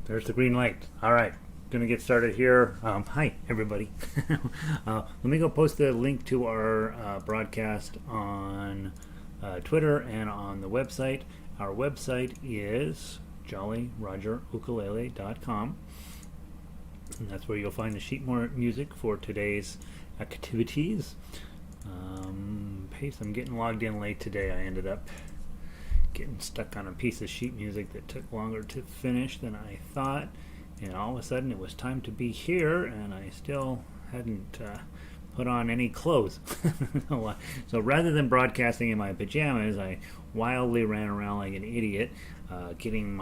There's the green light. All right, gonna get started here. Hi, everybody. Let me go post the link to our broadcast on Twitter and on the website. Our website is jollyrogerukulele.com. And that's where you'll find the sheet music for today's activities. Pace, I'm getting logged in late today. I ended up getting stuck on a piece of sheet music that took longer to finish than I thought, and all of a sudden it was time to be here, and I still hadn't put on any clothes. So rather than broadcasting in my pajamas, I wildly ran around like an idiot, getting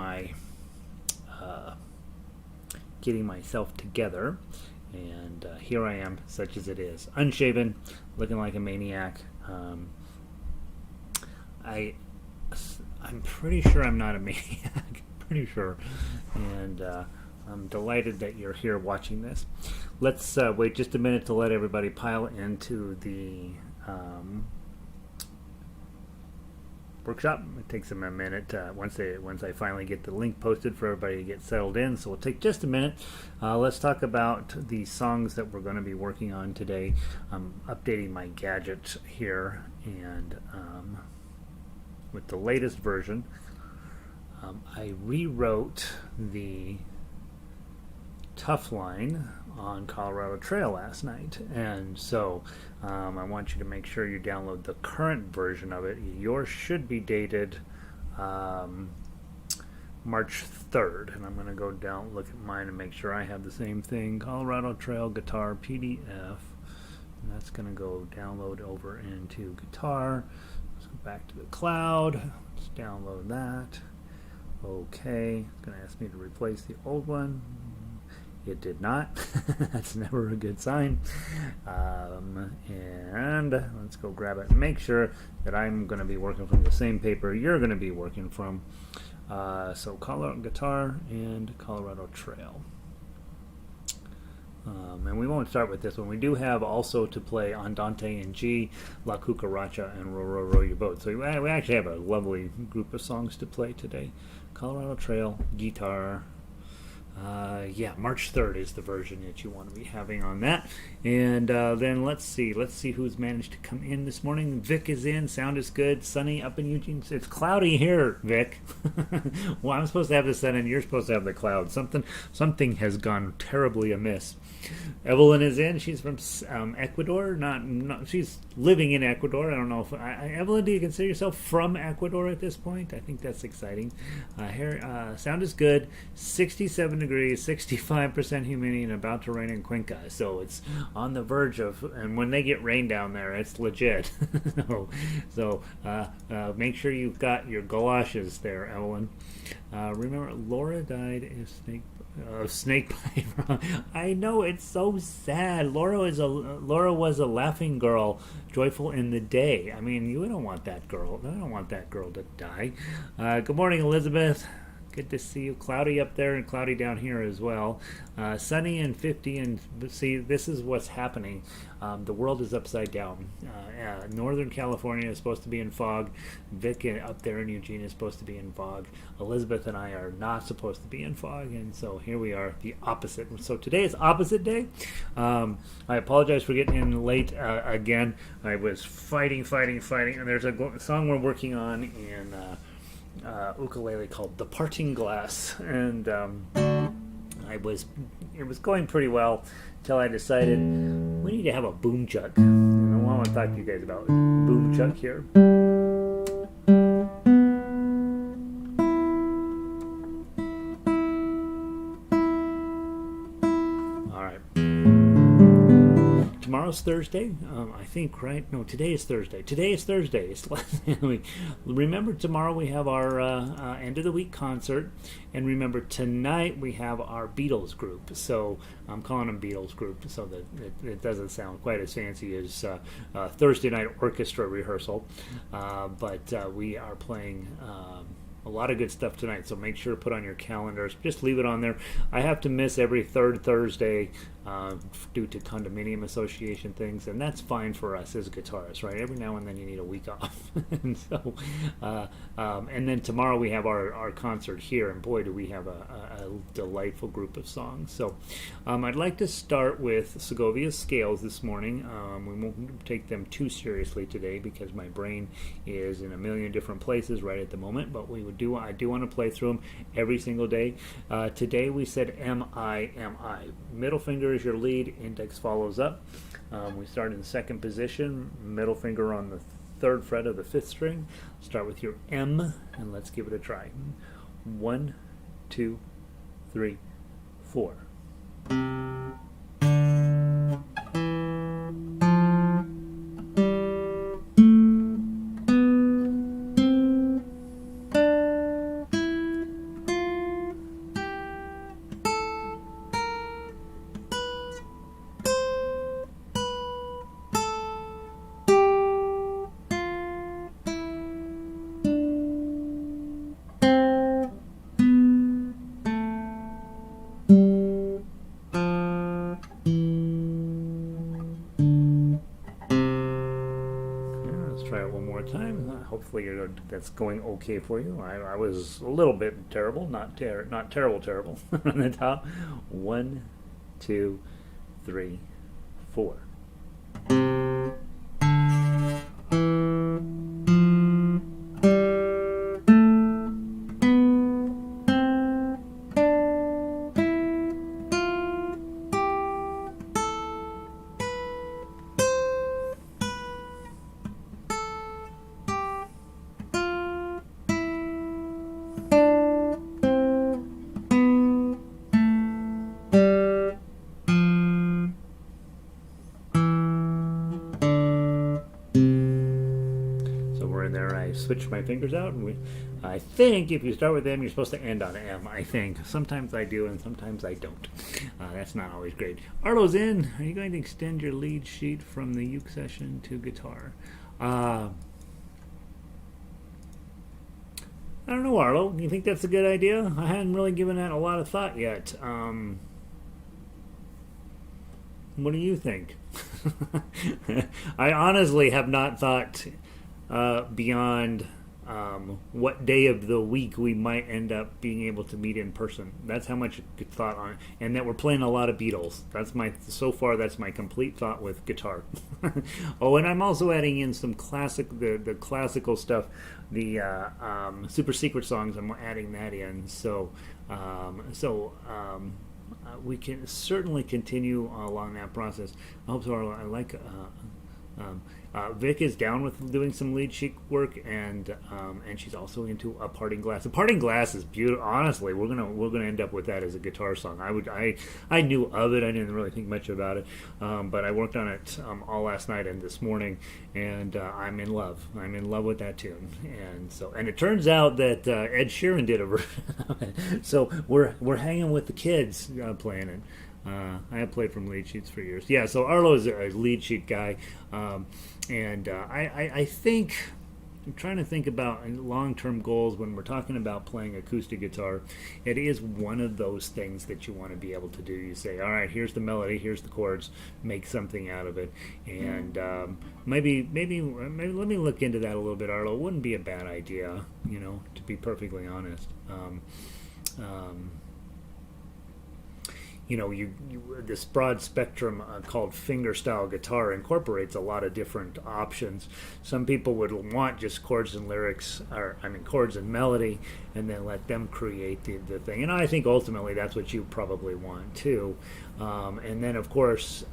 myself together, and here I am, such as it is, unshaven, looking like a maniac. I'm pretty sure I'm not a maniac. Pretty sure, and I'm delighted that you're here watching this. Let's wait just a minute to let everybody pile into the workshop. It takes them a minute once I finally get the link posted for everybody to get settled in. So we'll take just a minute. Let's talk about the songs that we're going to be working on today. I'm updating my gadget here, and with the latest version, I rewrote the Tough line on Colorado Trail last night, and so I want you to make sure you download the current version of it. Yours should be dated March 3rd, and I'm going to go down, look at mine, and make sure I have the same thing. Colorado Trail Guitar PDF, and that's going to go download over into Guitar. Let's go back to the cloud. Let's download that. Okay, it's going to ask me to replace the old one. It did not. That's never a good sign. And let's go grab it and make sure that I'm going to be working from the same paper you're going to be working from. So Colorado Guitar and Colorado Trail. And we won't start with this one. We do have also to play Andante in G, La Cucaracha, and Row, Row, Row Your Boat. So we actually have a lovely group of songs to play today. Colorado Trail, guitar. March 3rd is the version that you want to be having on that. And then let's see who's managed to come in this morning. Vic is in. Sound is good. Sunny up in Eugene. It's cloudy here, Vic. Well, I'm supposed to have the sun and you're supposed to have the clouds. Something has gone terribly amiss. Evelyn is in. She's from Ecuador. Not. She's living in Ecuador. I don't know if Evelyn, do you consider yourself from Ecuador at this point? I think that's exciting. Sound is good. 67 degrees, 65% humidity, and about to rain in Cuenca. So it's on the verge of, and when they get rain down there, it's legit. So make sure you've got your galoshes there, Evelyn. Remember, Laura died of snake bite. I know, it's so sad. Laura was a laughing girl, joyful in the day. I mean, you don't want that girl. I don't want that girl to die. Good morning, Elizabeth. Good to see you. Cloudy up there and cloudy down here as well. Sunny and 50, and see, this is what's happening. The world is upside down. Northern California is supposed to be in fog. Vic up there in Eugene is supposed to be in fog. Elizabeth and I are not supposed to be in fog, and so here we are, the opposite. So today is opposite day. I apologize for getting in late again. I was fighting, and there's a song we're working on in ukulele called The Parting Glass, and it was going pretty well until I decided we need to have a boom chuck, and I want to talk to you guys about boom chuck here. Tomorrow's Thursday, I think, right? No, today is Thursday. It's remember, tomorrow we have our end of the week concert, and remember, tonight we have our Beatles group. So I'm calling them Beatles group so that it doesn't sound quite as fancy as Thursday night orchestra rehearsal. But we are playing a lot of good stuff tonight, so make sure to put on your calendars. Just leave it on there. I have to miss every third Thursday due to condominium association things, and that's fine for us as guitarists, right? Every now and then you need a week off. And so and then tomorrow we have our concert here, and boy do we have a delightful group of songs. So I'd like to start with Segovia Scales this morning. We won't take them too seriously today because my brain is in a million different places right at the moment, but I do want to play through them every single day. Today we said M-I, M-I. Middle finger is your lead, index follows up. We start in second position, middle finger on the third fret of the fifth string. Start with your M, and let's give it a try. 1, 2, 3, 4. Hopefully that's going okay for you. I was a little bit terrible, not terrible on the top. 1, 2, 3, 4. Switch my fingers out, and I think if you start with M, you're supposed to end on M. I think sometimes I do, and sometimes I don't. That's not always great. Arlo's in. Are you going to extend your lead sheet from the uke session to guitar? I don't know, Arlo. You think that's a good idea? I hadn't really given that a lot of thought yet. What do you think? I honestly have not thought beyond what day of the week we might end up being able to meet in person. That's how much thought on it. And that we're playing a lot of Beatles. That's my complete thought with guitar. Oh, and I'm also adding in some the classical stuff, the super secret songs. I'm adding that in. So we can certainly continue along that process. I hope so. I like Vic is down with doing some lead sheet work, and she's also into a parting glass. A parting glass is beautiful. Honestly, we're gonna end up with that as a guitar song. I knew of it. I didn't really think much about it, but I worked on it all last night and this morning, and I'm in love. I'm in love with that tune, and it turns out that Ed Sheeran did a version of it. So we're hanging with the kids playing it. I have played from lead sheets for years. Yeah, so Arlo is a lead sheet guy, and I think I'm trying to think about long-term goals when we're talking about playing acoustic guitar. It is one of those things that you want to be able to do. You say, all right, here's the melody, here's the chords, make something out of it, and maybe let me look into that a little bit, Arlo. It wouldn't be a bad idea, to be perfectly honest. This broad spectrum called fingerstyle guitar incorporates a lot of different options. Some people would want just chords and lyrics, chords and melody, and then let them create the thing. And I think ultimately that's what you probably want too. And then of course,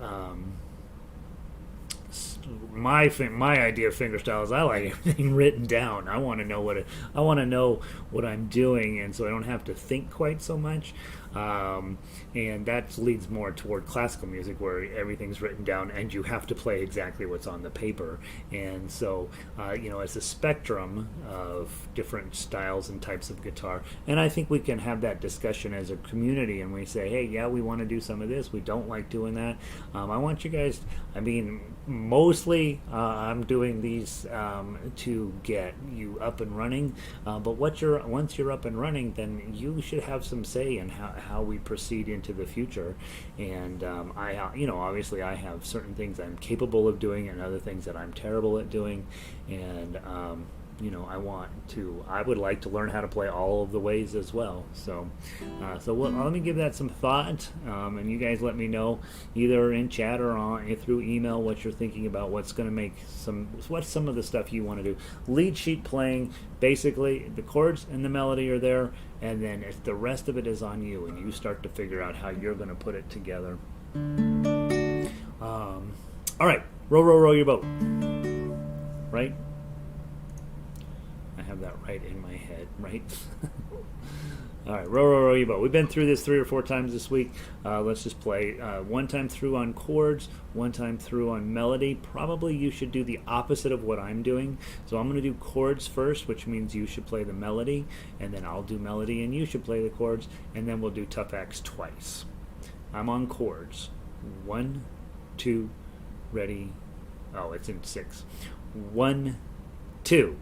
my idea of fingerstyle is I like everything written down. I want to know what I'm doing, and so I don't have to think quite so much. And that leads more toward classical music, where everything's written down and you have to play exactly what's on the paper. And so, it's a spectrum of different styles and types of guitar. And I think we can have that discussion as a community, and we say, hey, yeah, we want to do some of this. We don't like doing that. I want you guys, mostly I'm doing these to get you up and running. But once you're up and running, then you should have some say in how how we proceed into the future. And obviously I have certain things I'm capable of doing and other things that I'm terrible at doing. And I would like to learn how to play all of the ways as well. So let me give that some thought, and you guys let me know either in chat or through email what you're thinking about. What's some of the stuff you want to do. Lead sheet playing, basically the chords and the melody are there, and then the rest of it is on you, and you start to figure out how you're going to put it together. All right, row your boat. Right. I have that right in my head, right? All right, row your boat. We've been through this 3 or 4 times this week. Let's just play one time through on chords, one time through on melody. Probably you should do the opposite of what I'm doing. So I'm going to do chords first, which means you should play the melody, and then I'll do melody and you should play the chords, and then we'll do tough acts twice. I'm on chords. 1, 2, ready. Oh, it's in 6. 1, 2.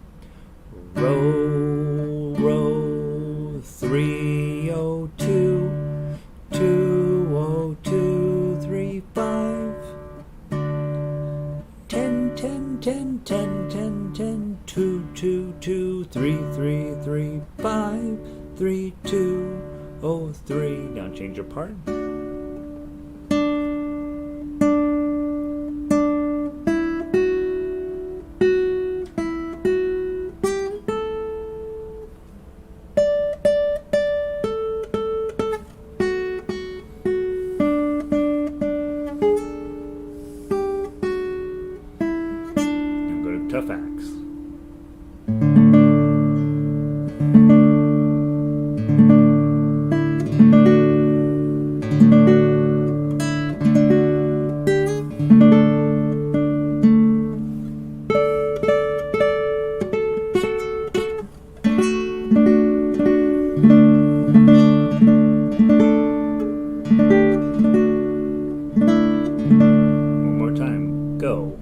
Row, 302, 202, 3, 5. 10, 10, 10, 10, 10, 10, 2, 2, 2, 3, 3, 3, 5, 3, 2, 0, 3. Now change your part. Tough acts. One more time. Go.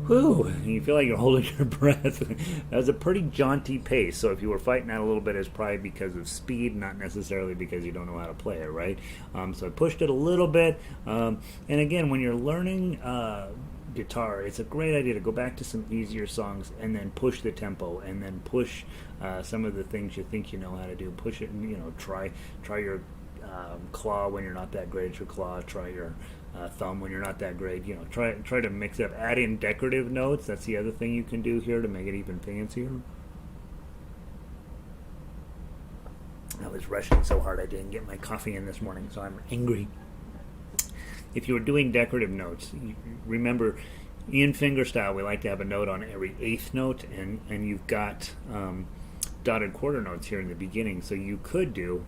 Whew, you feel like you're holding your breath. That was a pretty jaunty pace, so if you were fighting that a little bit, it's probably because of speed, not necessarily because you don't know how to play it, right? So I pushed it a little bit, and again, when you're learning guitar, it's a great idea to go back to some easier songs and then push the tempo, and then push some of the things you think you know how to do. Push it, and try your claw when you're not that great at your claw. Try your thumb when you're not that great. Try to mix it up. Add in decorative notes. That's the other thing you can do here to make it even fancier. I was rushing so hard I didn't get my coffee in this morning, so I'm angry. If you were doing decorative notes, remember in fingerstyle we like to have a note on every 8th note, and you've got dotted quarter notes here in the beginning, so you could do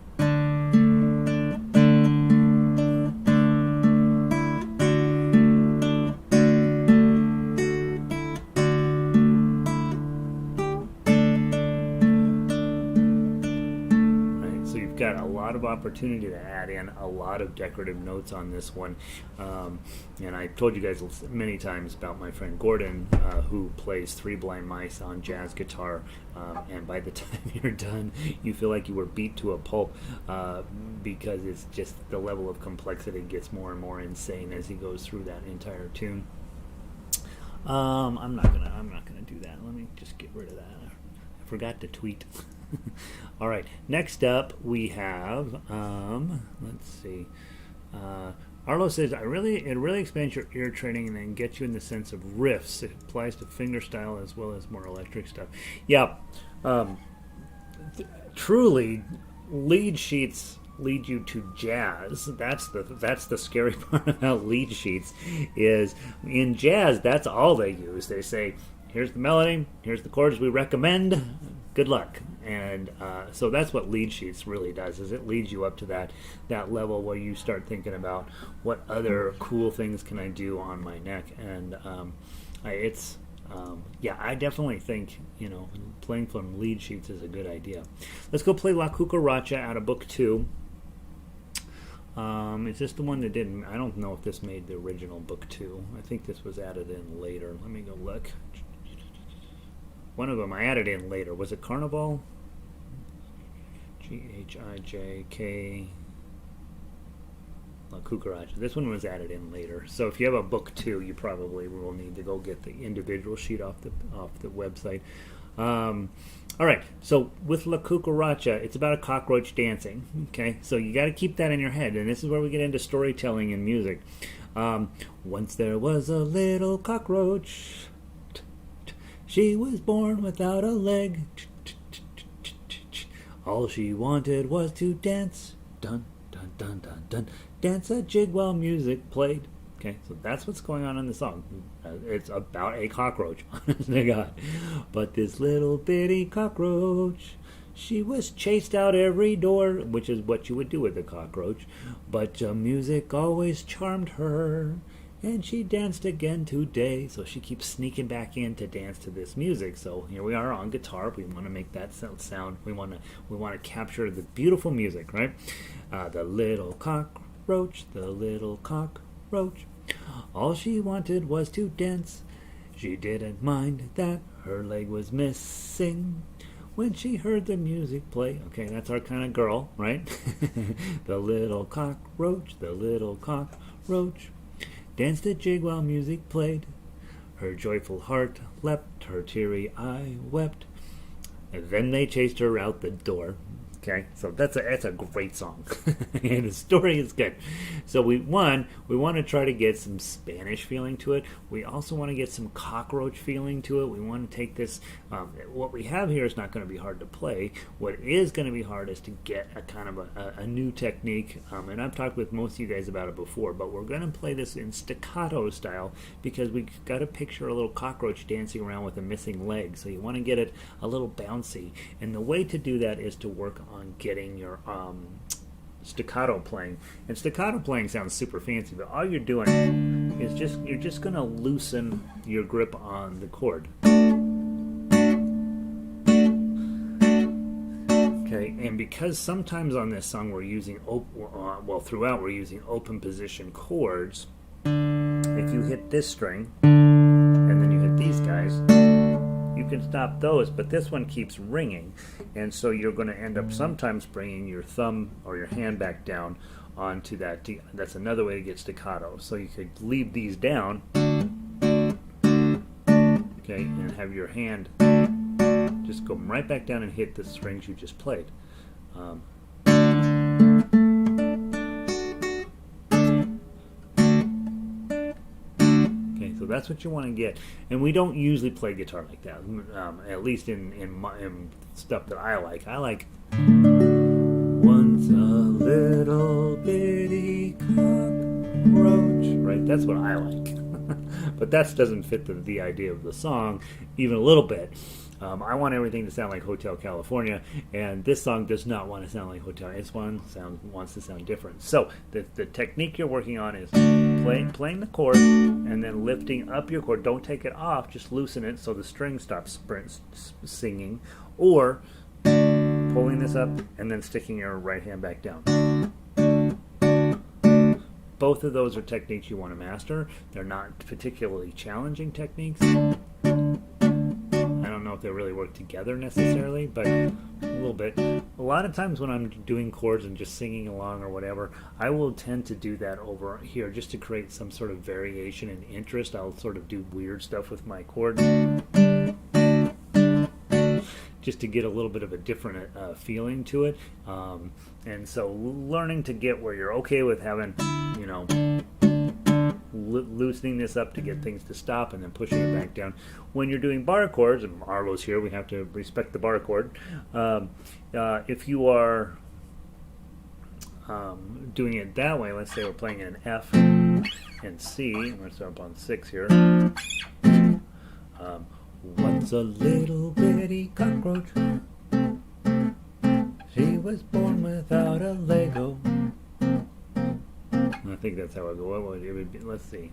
of opportunity to add in a lot of decorative notes on this one. And I told you guys many times about my friend Gordon, who plays 3 Blind Mice on jazz guitar, and by the time you're done you feel like you were beat to a pulp, because it's just the level of complexity gets more and more insane as he goes through that entire tune. I'm not gonna do that. Let me just get rid of that. I forgot to tweet. All right, next up we have let's see, Arlo says it really expands your ear training and then gets you in the sense of riffs. It applies to fingerstyle as well as more electric stuff. Yeah, truly lead sheets lead you to jazz. That's the scary part about lead sheets, is in jazz that's all they use. They say here's the melody, here's the chords we recommend, good luck. And so that's what lead sheets really does, is it leads you up to that level where you start thinking about what other cool things can I do on my neck. And I definitely think, playing from lead sheets is a good idea. Let's go play La Cucaracha out of book 2. Is this the one that didn't? I don't know if this made the original book 2. I think this was added in later. Let me go look. One of them I added in later. Was it Carnival? G-H-I-J-K. La Cucaracha. This one was added in later. So if you have a book 2, you probably will need to go get the individual sheet off the website. All right, so with La Cucaracha, it's about a cockroach dancing. Okay, so you got to keep that in your head, and this is where we get into storytelling and music. Once there was a little cockroach. She was born without a leg. All she wanted was to dance. Dun, dun, dun, dun, dun. Dance a jig while music played. Okay, so that's what's going on in the song. It's about a cockroach, honest to God. But this little bitty cockroach, she was chased out every door, which is what you would do with a cockroach. But music always charmed her, and she danced again today. So she keeps sneaking back in to dance to this music. So here we are on guitar. We want to make that sound. We want to capture the beautiful music, right? The little cockroach, the little cockroach. All she wanted was to dance. She didn't mind that her leg was missing when she heard the music play. Okay, that's our kind of girl, right? The little cockroach, the little cockroach, danced a jig while music played. Her joyful heart leapt, her teary eye wept, and then they chased her out the door. Okay, so that's a great song, and the story is good. So we want to try to get some Spanish feeling to it. We also want to get some cockroach feeling to it. We want to take this. What we have here is not going to be hard to play. What is going to be hard is to get a kind of a new technique. And I've talked with most of you guys about it before, but we're going to play this in staccato style because we got to picture a little cockroach dancing around with a missing leg. So you want to get it a little bouncy, and the way to do that is to work on getting your staccato playing. And staccato playing sounds super fancy, but all you're doing is you're just going to loosen your grip on the chord. Okay, and because sometimes on this song we're using throughout we're using open position chords. If you hit this string and then you hit these guys, you can stop those, but this one keeps ringing, and so you're going to end up sometimes bringing your thumb or your hand back down onto that. That's another way to get staccato. So you could leave these down, okay, and have your hand just go right back down and hit the strings you just played. So that's what you want to get, and we don't usually play guitar like that. At least in stuff that I like. I like once a little bitty cockroach. Right, that's what I like. But that doesn't fit the idea of the song even a little bit. I want everything to sound like Hotel California, and this song does not want to sound like Hotel. This one wants to sound different. So the technique you're working on is playing the chord and then lifting up your chord. Don't take it off, just loosen it so the string stops singing, or pulling this up and then sticking your right hand back down. Both of those are techniques you want to master. They're not particularly challenging techniques. I don't know if they really work together necessarily, but a little bit. A lot of times when I'm doing chords and just singing along or whatever, I will tend to do that over here just to create some sort of variation and interest. I'll sort of do weird stuff with my chords just to get a little bit of a different feeling to it. And so learning to get where you're okay with having, loosening this up to get things to stop and then pushing it back down. When you're doing bar chords, and Arlo's here, we have to respect the bar chord. If you are doing it that way, let's say we're playing an F and C, I'm going to start up on 6 here. Once a little bitty cockroach, she was born without a Lego. I think that's how it goes. What would it would be? Let's see.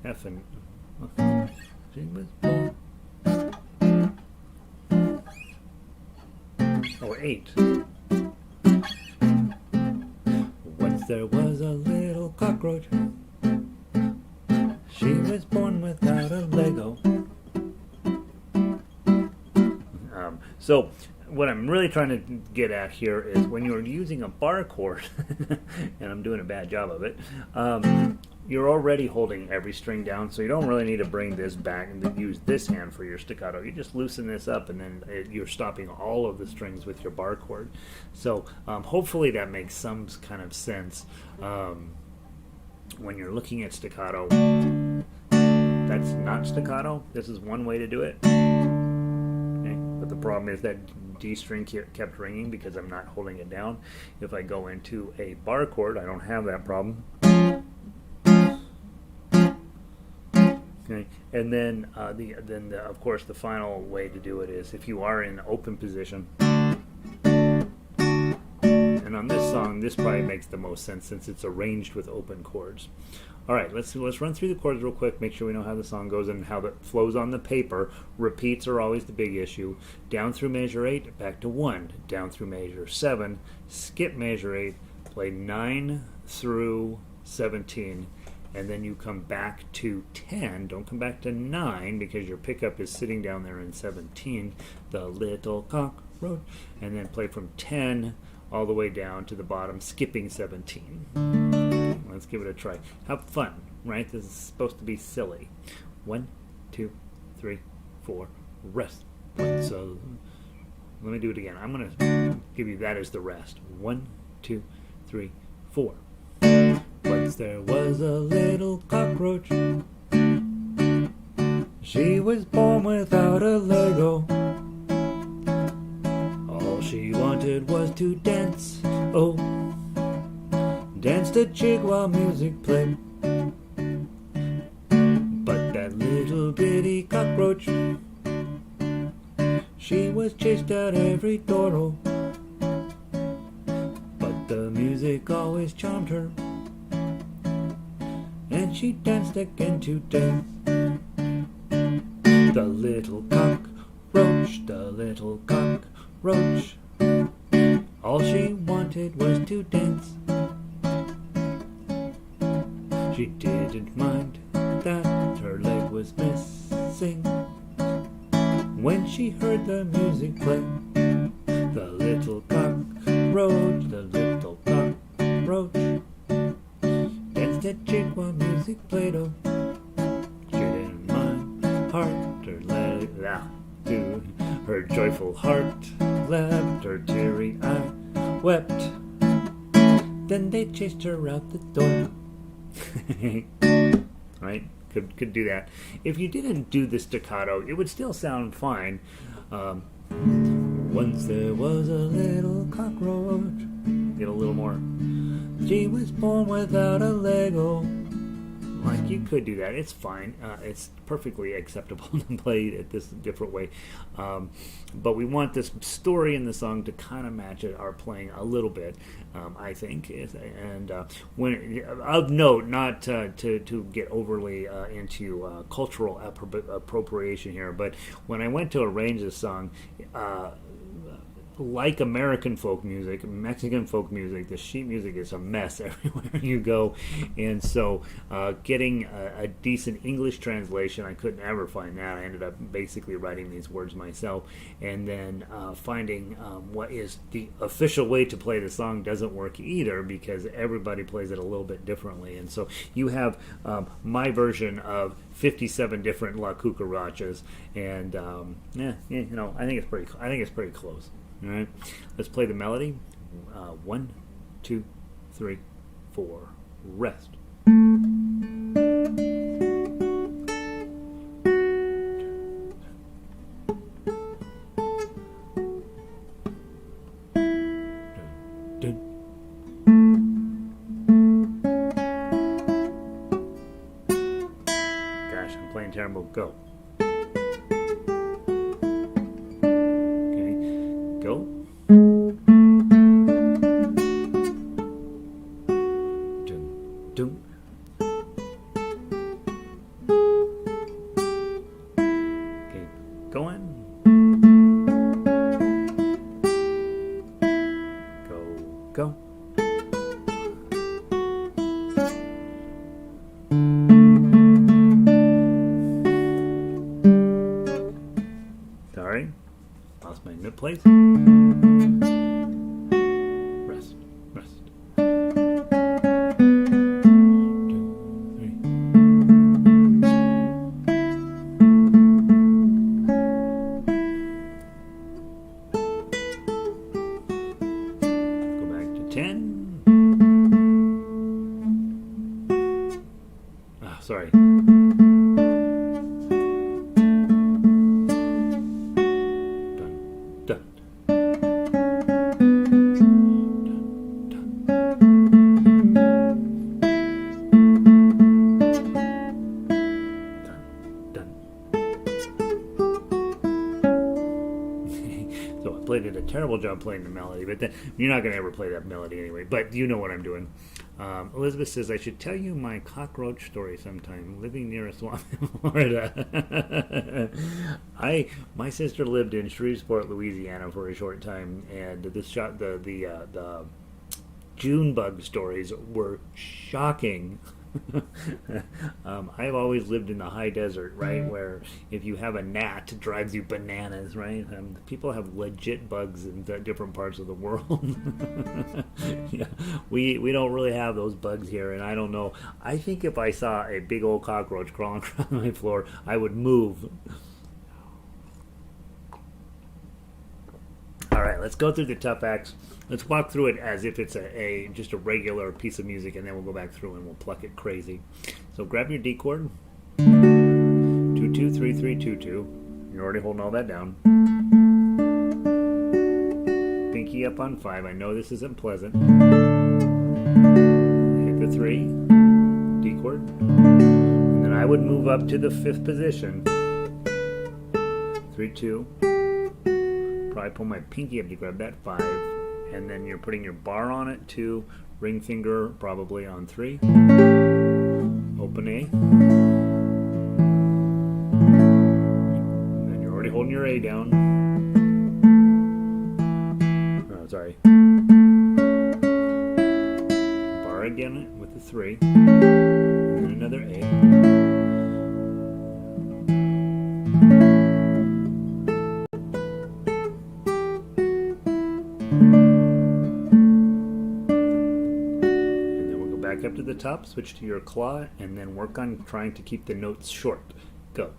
F and she was born. Oh, 8. Once there was a little cockroach. She was born without a Lego. So what I'm really trying to get at here is when you're using a bar chord, and I'm doing a bad job of it, you're already holding every string down, so you don't really need to bring this back and use this hand for your staccato. You just loosen this up, and then you're stopping all of the strings with your bar chord. So hopefully that makes some kind of sense. When you're looking at staccato, that's not staccato. This is one way to do it. Okay. But the problem is that D string kept ringing because I'm not holding it down. If I go into a bar chord, I don't have that problem. Okay. And then, of course, the final way to do it is if you are in open position. And on this song, this probably makes the most sense since it's arranged with open chords. All right, let's run through the chords real quick, make sure we know how the song goes and how that flows on the paper. Repeats are always the big issue. Down through measure 8, back to 1. Down through measure 7, skip measure 8, play 9 through 17, and then you come back to 10. Don't come back to 9 because your pickup is sitting down there in 17. The little cockroach, and then play from 10 all the way down to the bottom, skipping 17. Let's give it a try. Have fun, right? This is supposed to be silly. 1, 2, 3, 4, rest. So let me do it again. I'm going to give you that as the rest. 1, 2, 3, 4. Once there was a little cockroach. She was born without a Lego. All she wanted was to dance. Oh, dance the jig while music played. But that little bitty cockroach, she was chased out every door. Oh, but the music always charmed her, and she danced again today. The little cockroach, the little cockroach, all she wanted was to dance. She didn't mind that her leg was missing when she heard the music play. The little cockroach, the little cockroach, danced a jig while music played. Oh, she didn't mind heart or leg, dude. Her joyful heart leapt, her teary eye wept. Then they chased her out the door. Right? Could do that. If you didn't do the staccato, it would still sound fine. Once there was a little cockroach. Get a little more. She was born without a Lego. Like, you could do that. It's fine. It's perfectly acceptable to play it this different way. But we want this story in the song to kind of match our playing a little bit, I think. And when of note, not to get overly into cultural appropriation here, but when I went to arrange this song, like American folk music, Mexican folk music, the sheet music is a mess everywhere you go. And so getting a decent English translation, I couldn't ever find that. I ended up basically writing these words myself. And then finding what is the official way to play the song doesn't work either because everybody plays it a little bit differently. And so you have my version of 57 different La Cucarachas. And I think it's pretty close. All right, let's play the melody. 1, 2, 3, 4. Rest. Gosh, I'm playing guitar move. Go. Okay, go. Dun, dun. Okay, going. Go. Sorry, lost my note place. Rest, rest. 2, 3. Go back to 10. Ah, sorry. Did a terrible job playing the melody, but you're not going to ever play that melody anyway, but you know what I'm doing. Elizabeth says, I should tell you my cockroach story sometime. Living near a swamp in Florida. My sister lived in Shreveport, Louisiana for a short time, and the June bug stories were shocking. I've always lived in the high desert, right, where if you have a gnat, it drives you bananas, right? People have legit bugs in different parts of the world. Yeah, we don't really have those bugs here, and I don't know. I think if I saw a big old cockroach crawling around my floor, I would move. All right, let's go through the tough acts. Let's walk through it as if it's just a regular piece of music, and then we'll go back through and we'll pluck it crazy. So grab your D chord. 2 2 3 3 2 2. You're already holding all that down. Pinky up on 5. I know this isn't pleasant. Hit the 3. D chord. And then I would move up to the 5th position. 3 2. Probably pull my pinky up to grab that 5, and then you're putting your bar on it, 2, ring finger probably on 3, open A, and then you're already holding your A down. Oh, sorry. Bar again with the 3, and then another A. Up to the top, switch to your claw, and then work on trying to keep the notes short. Go.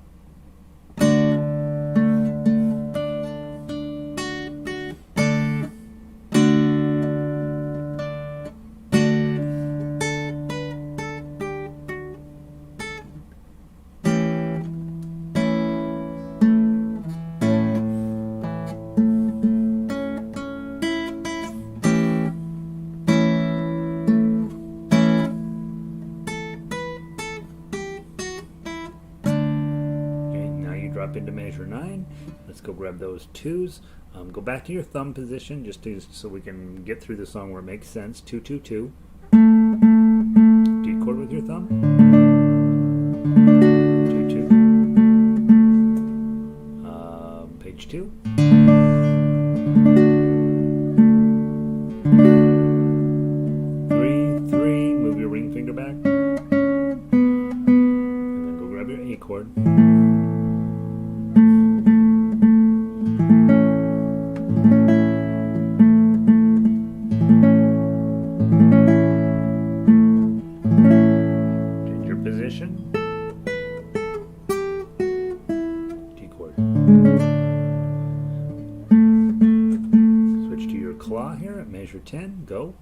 Drop into measure 9. Let's go grab those 2s. Go back to your thumb position so we can get through the song where it makes sense. 2 2 2. D chord with your thumb. 2 2. Page 2. 3 3. Move your ring finger back. And then go grab your A chord. D chord. Switch to your claw here at measure 10. Go.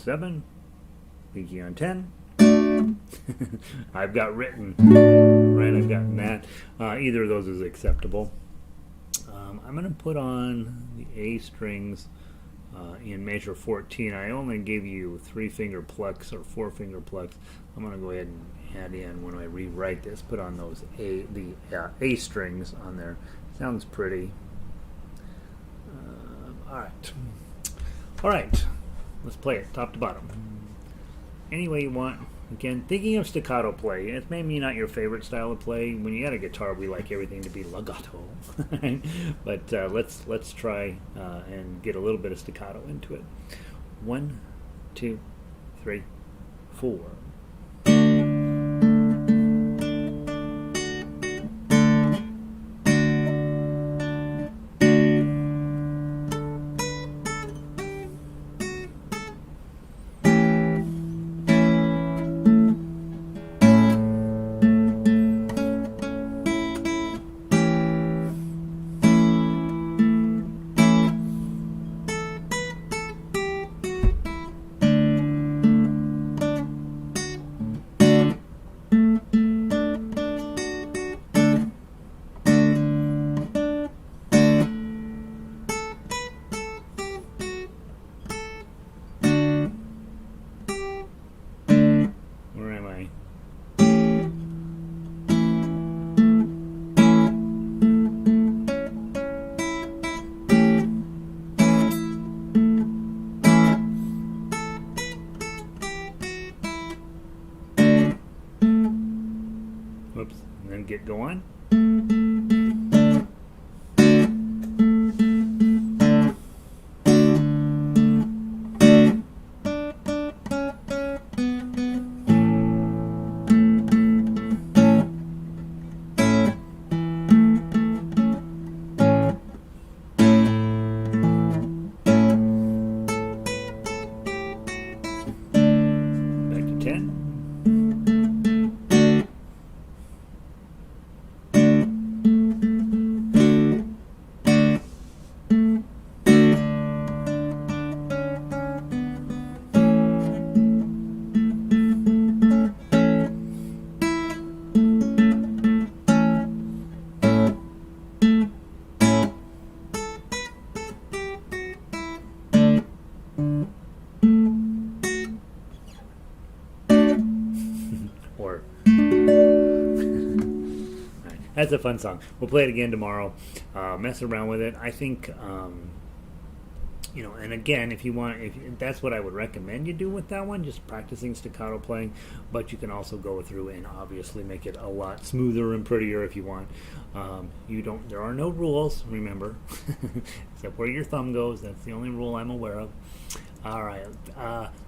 7, pinky on 10. I've got written, right? I've gotten that. Either of those is acceptable. I'm going to put on the A strings in measure 14. I only gave you 3-finger plucks or 4-finger plucks. I'm going to go ahead and add in, when I rewrite this, put on those A strings on there. Sounds pretty. All right. Let's play it top to bottom. Any way you want. Again, thinking of staccato play. It's maybe not your favorite style of play. When you got a guitar, we like everything to be legato. But let's try and get a little bit of staccato into it. 1, 2, 3, 4. Whoops, and then get going. Back to 10. Or that's a fun song. We'll play it again tomorrow. Mess around with it. I think and again, if that's what I would recommend you do with that one, just practicing staccato playing. But you can also go through and obviously make it a lot smoother and prettier if you want. There are no rules, remember, except where your thumb goes. That's the only rule I'm aware of. All right,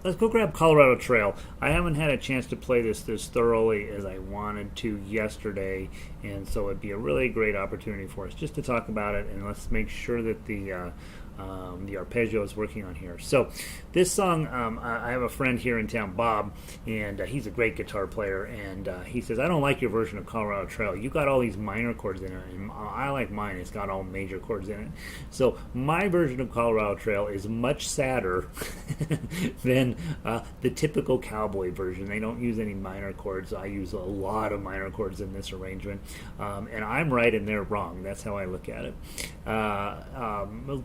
let's go grab Colorado Trail. I haven't had a chance to play this thoroughly as I wanted to yesterday, and so it'd be a really great opportunity for us just to talk about it, and let's make sure that the arpeggio is working on here. So this song, I have a friend here in town, Bob, and he's a great guitar player, and he says, I don't like your version of Colorado Trail. You got all these minor chords in it, and I like mine. It's got all major chords in it. So my version of Colorado Trail is much sadder than the typical cowboy version. They don't use any minor chords. I use a lot of minor chords in this arrangement, and I'm right and they're wrong. That's how I look at it.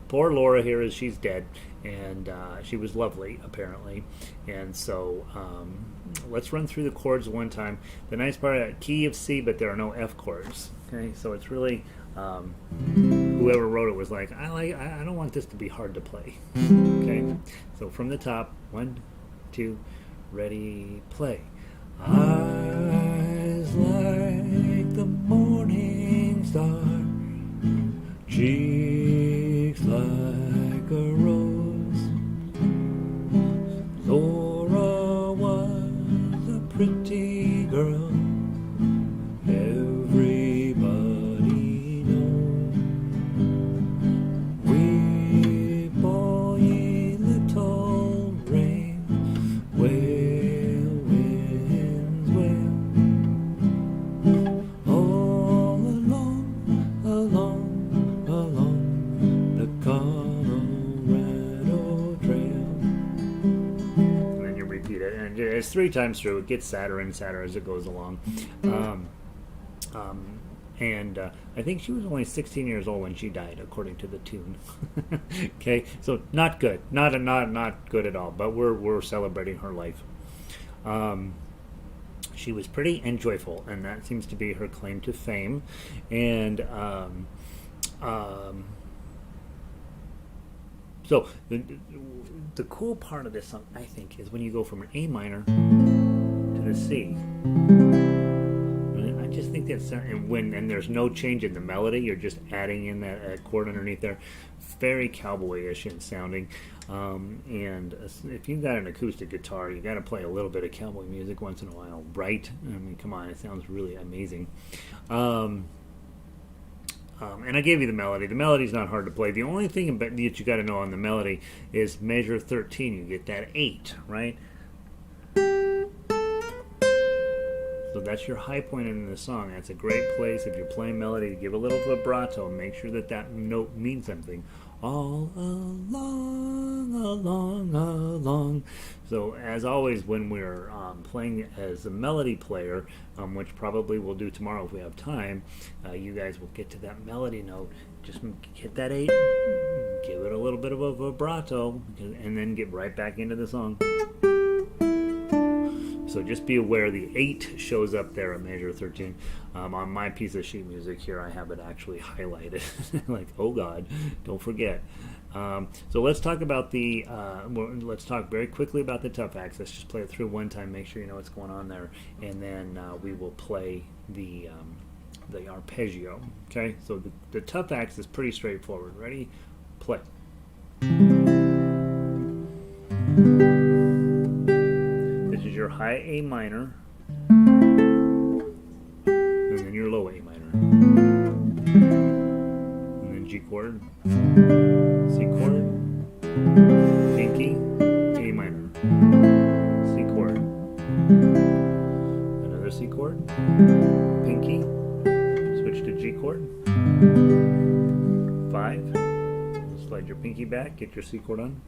Poor Laura here she's dead, and she was lovely apparently, and so let's run through the chords one time. The nice part, key of C, but there are no F chords. Okay, so it's really whoever wrote it was like, I don't want this to be hard to play. Okay, so from the top, 1, 2, ready, play. Eyes like the morning star, cheeks like a rose. Laura was a pretty girl, everybody knows. Weep all ye little rain, wail, winds, wail. All along, along, along just 3 times through. It gets sadder and sadder as it goes along. And I think she was only 16 years old when she died, according to the tune. Okay, so not good, not good at all. But we're celebrating her life. She was pretty and joyful, and that seems to be her claim to fame. And so the cool part of this song, I think, is when you go from an A minor to the C. I just think that's, and there's no change in the melody, you're just adding in that chord underneath there. Very cowboyish in sounding. And if you've got an acoustic guitar, you got to play a little bit of cowboy music once in a while, right? I mean, come on, it sounds really amazing. And I gave you the melody. The melody's not hard to play. The only thing that you got to know on the melody is measure 13. You get that 8, right? So that's your high point in the song. That's a great place if you're playing melody to give a little vibrato. Make sure that note means something. All along. So as always, when we're playing as a melody player, which probably we'll do tomorrow if we have time, you guys will get to that melody note. Just hit that 8, give it a little bit of a vibrato, and then get right back into the song. So just be aware the 8 shows up there in measure 13. On my piece of sheet music here, I have it actually highlighted. Like, oh God, don't forget. So let's talk about let's talk very quickly about the tough acts. Let's just play it through one time, make sure you know what's going on there, and then we will play the arpeggio. Okay, so the tough acts is pretty straightforward. Ready? Play. Your high A minor, and then your low A minor, and then G chord, C chord, pinky, A minor, C chord, another C chord, pinky, switch to G chord, 5, slide your pinky back, get your C chord on,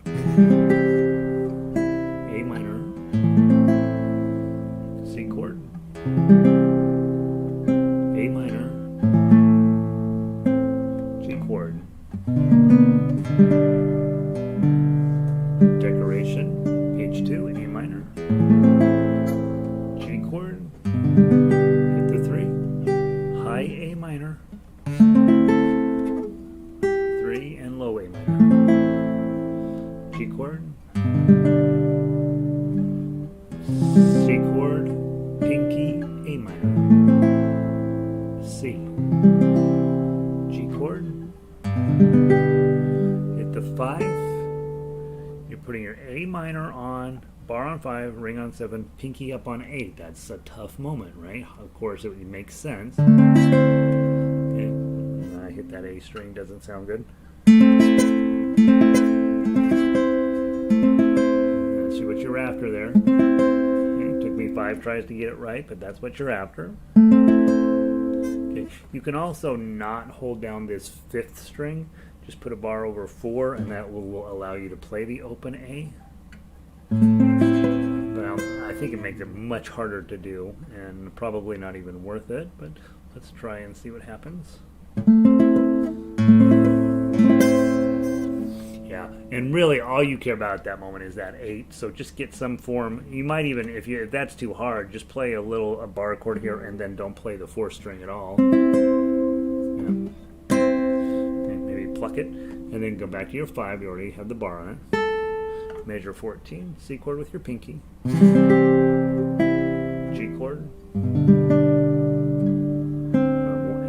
A minor, C chord, A minor, G chord, decoration, page 2, A minor, G chord, hit the 3, high A minor, 3 and low A minor, G chord, C chord, pinky, A minor, C, G chord, hit the 5, you're putting your A minor on, bar on 5, ring on 7, pinky up on 8. That's a tough moment, right? Of course, it makes sense. Okay. I hit that A string, doesn't sound good. Let's see what you're after there. 5 tries to get it right, but that's what you're after. Okay. You can also not hold down this 5th string. Just put a bar over 4, and that will allow you to play the open A. Well, I think it makes it much harder to do, and probably not even worth it, but let's try and see what happens. Yeah, and really all you care about at that moment is that 8, so just get some form. You might even, if that's too hard, just play a bar chord here and then don't play the 4th string at all. Yeah. And maybe pluck it, and then go back to your 5, you already have the bar on it. Measure 14, C chord with your pinky, G chord,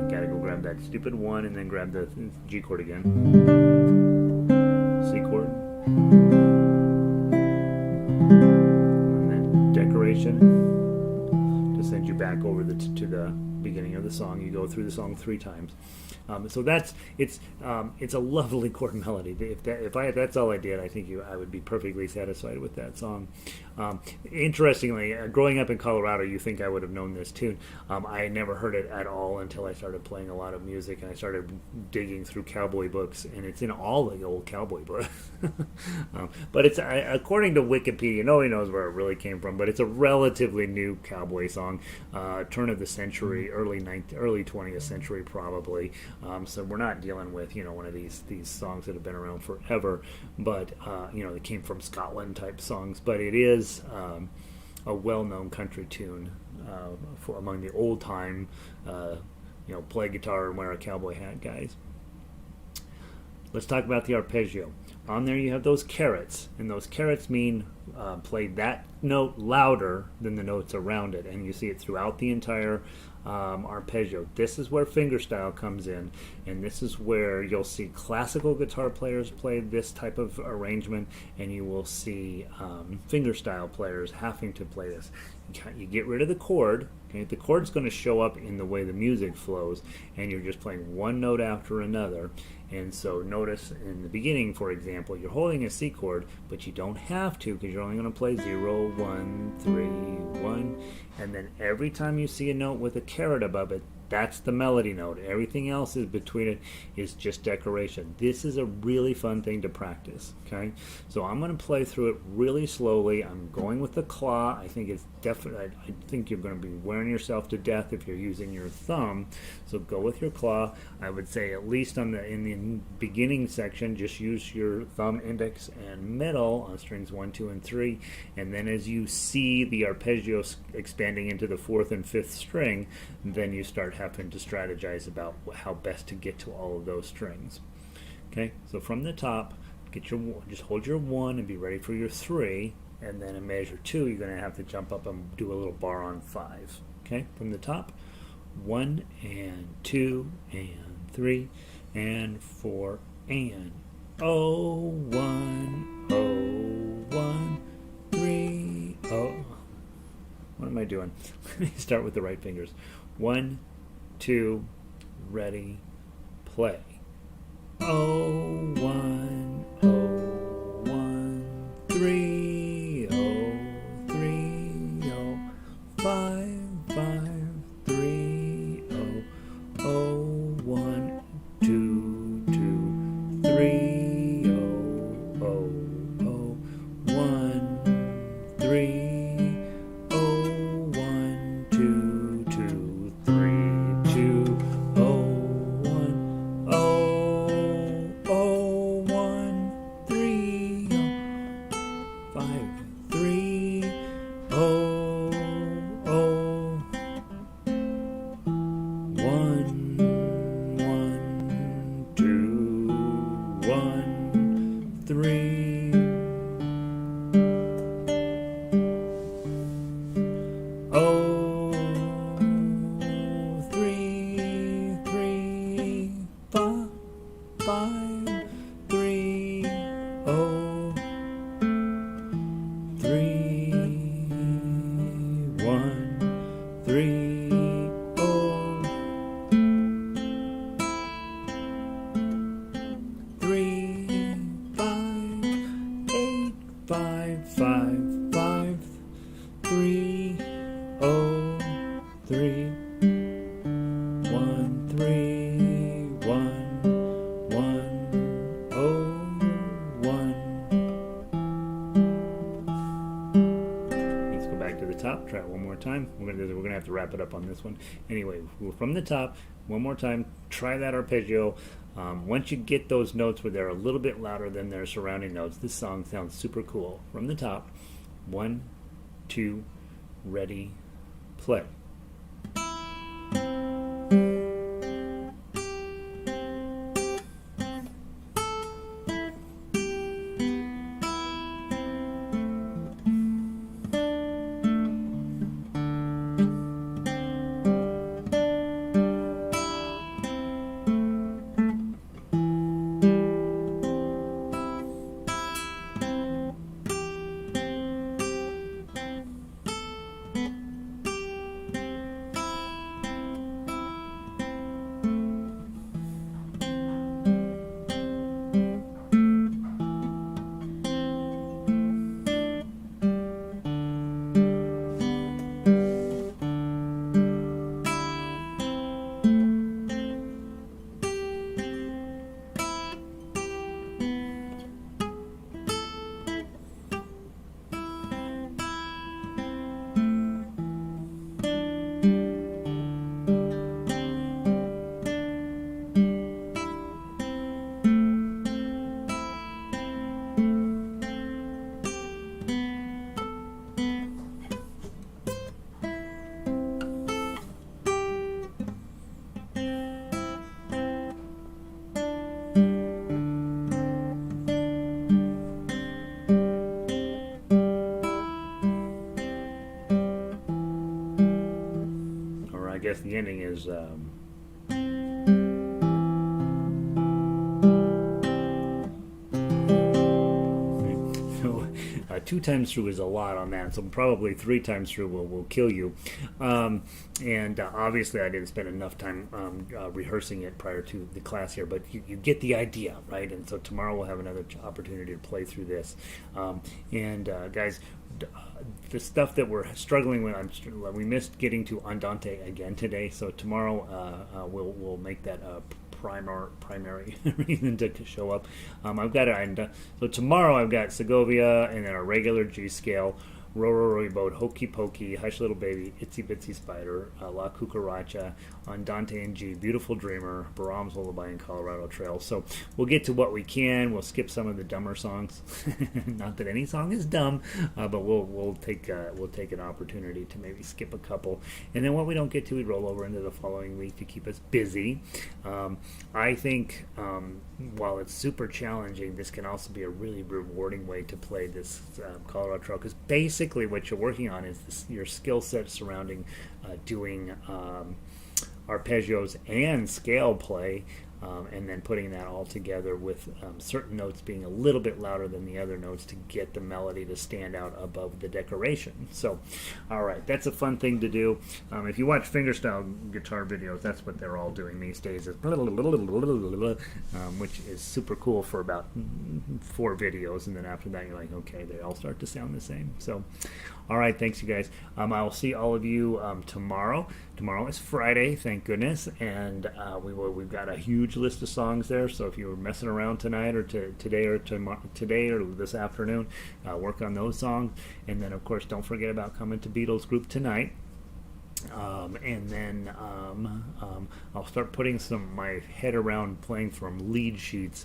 gotta go grab that stupid 1 and then grab the G chord again. C chord, and then decoration to send you back over to the beginning of the song. You go through the song 3 times. So it's a lovely chord melody. If that's all I did, I think I would be perfectly satisfied with that song. Interestingly, growing up in Colorado, you think I would have known this tune. I never heard it at all until I started playing a lot of music and I started digging through cowboy books, and it's in all the old cowboy books. But it's according to Wikipedia, nobody knows where it really came from, but it's a relatively new cowboy song, turn of the century, early 20th century probably. So we're not dealing with one of these songs that have been around forever, but they came from Scotland type songs. But it is a well-known country tune for among the old time, play guitar and wear a cowboy hat guys. Let's talk about the arpeggio. On there you have those carets, and those carets mean play that note louder than the notes around it, and you see it throughout the entire arpeggio. This is where fingerstyle comes in, and this is where you'll see classical guitar players play this type of arrangement, and you will see fingerstyle players having to play this. You get rid of the chord. Okay? The chord's going to show up in the way the music flows, and you're just playing one note after another. And so notice in the beginning, for example, you're holding a C chord, but you don't have to because you're only going to play 0, 1, 3, 1. And then every time you see a note with a caret above it, that's the melody note. Everything else is between it is just decoration. This is a really fun thing to practice. Okay, so I'm going to play through it really slowly. I'm going with the claw. I think it's definitely. I think you're going to be wearing yourself to death if you're using your thumb. So go with your claw. I would say at least in the beginning section, just use your thumb, index, and middle on strings 1, 2, and 3. And then as you see the arpeggio expanding into the 4th and 5th string, then you start having to strategize about how best to get to all of those strings. Okay, so from the top, just hold your 1 and be ready for your 3, and then in measure 2, you're going to have to jump up and do a little bar on 5. Okay, from the top, 1 and 2 and 3 and 4 and 1, 1, 3, What am I doing? Let me start with the right fingers. 1, 2, ready, play. 1, 1, 3, 3, 5, 5, 3, 1, 2, 2, 3, 1, 3. Try it one more time. We're gonna have to wrap it up on this one. Anyway, from the top, one more time. Try that arpeggio. Once you get those notes where they're a little bit louder than their surrounding notes, this song sounds super cool. From the top, 1, 2, ready, play. beginning is so 2 times through is a lot on that, so probably 3 times through will kill you. And obviously I didn't spend enough time rehearsing it prior to the class here, but you get the idea, right? And so tomorrow we'll have another opportunity to play through this. Guys, the stuff that we're struggling with, we missed getting to Andante again today, so tomorrow we'll make that primary reason to show up. I've got so tomorrow I've got Segovia and then a regular G scale, Row Boat, Hokey Pokey, Hush Little Baby, Itsy Bitsy Spider, La Cucaracha, Andante in G, Beautiful Dreamer, Brahms Lullaby, and Colorado Trail. So we'll get to what we can. We'll skip some of the dumber songs. Not that any song is dumb, but we'll take an opportunity to maybe skip a couple. And then what we don't get to, we roll over into the following week to keep us busy. I think while it's super challenging, this can also be a really rewarding way to play this Colorado Trail, because basically what you're working on is your skill set surrounding doing arpeggios and scale play, and then putting that all together with certain notes being a little bit louder than the other notes to get the melody to stand out above the decoration. So, all right, that's a fun thing to do. If you watch fingerstyle guitar videos, that's what they're all doing these days, is which is super cool for about 4 videos, and then after that you're like, okay, they all start to sound the same. So, all right, thanks you guys. I will see all of you tomorrow. Tomorrow is Friday, thank goodness, and we've got a huge list of songs there. So if you were messing around tonight or today or this afternoon, work on those songs. And then of course don't forget about coming to Beatles group tonight. And then I'll start putting my head around playing from lead sheets.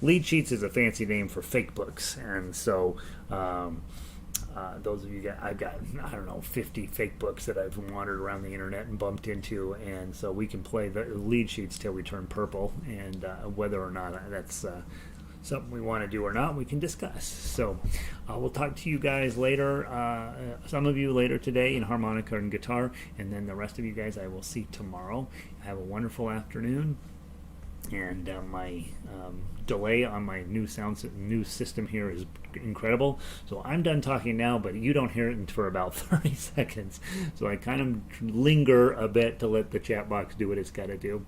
Lead sheets is a fancy name for fake books, and so those of you I've got, I don't know, 50 fake books that I've wandered around the internet and bumped into, and so we can play the lead sheets till we turn purple, and whether or not that's something we want to do or not, we can discuss. So we'll talk to you guys later, some of you later today in harmonica and guitar, and then the rest of you guys I will see tomorrow. Have a wonderful afternoon. And my delay on my new system here is incredible. So I'm done talking now, but you don't hear it for about 30 seconds. So I kind of linger a bit to let the chat box do what it's got to do.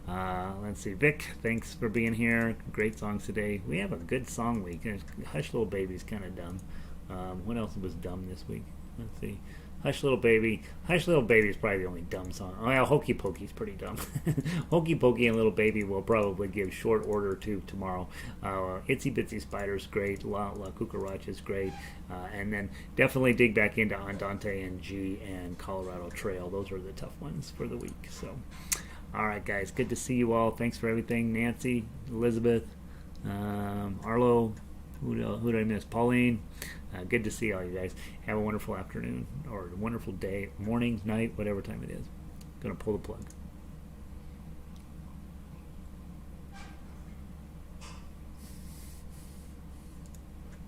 Let's see. Vic, thanks for being here. Great songs today. We have a good song week. Hush Little Baby's kind of dumb. What else was dumb this week? Let's see. Hush Little Baby. Hush Little Baby is probably the only dumb song. Oh yeah, Hokey Pokey's pretty dumb. Hokey Pokey and Little Baby will probably give short order to tomorrow. Itsy Bitsy Spider's great. La Cucaracha's great. And then definitely dig back into Andante and G and Colorado Trail. Those are the tough ones for the week. So, all right, guys. Good to see you all. Thanks for everything. Nancy, Elizabeth, Arlo. Who did I miss? Pauline. Good to see all you guys. Have a wonderful afternoon or a wonderful day, morning, night, whatever time it is. Gonna pull the plug.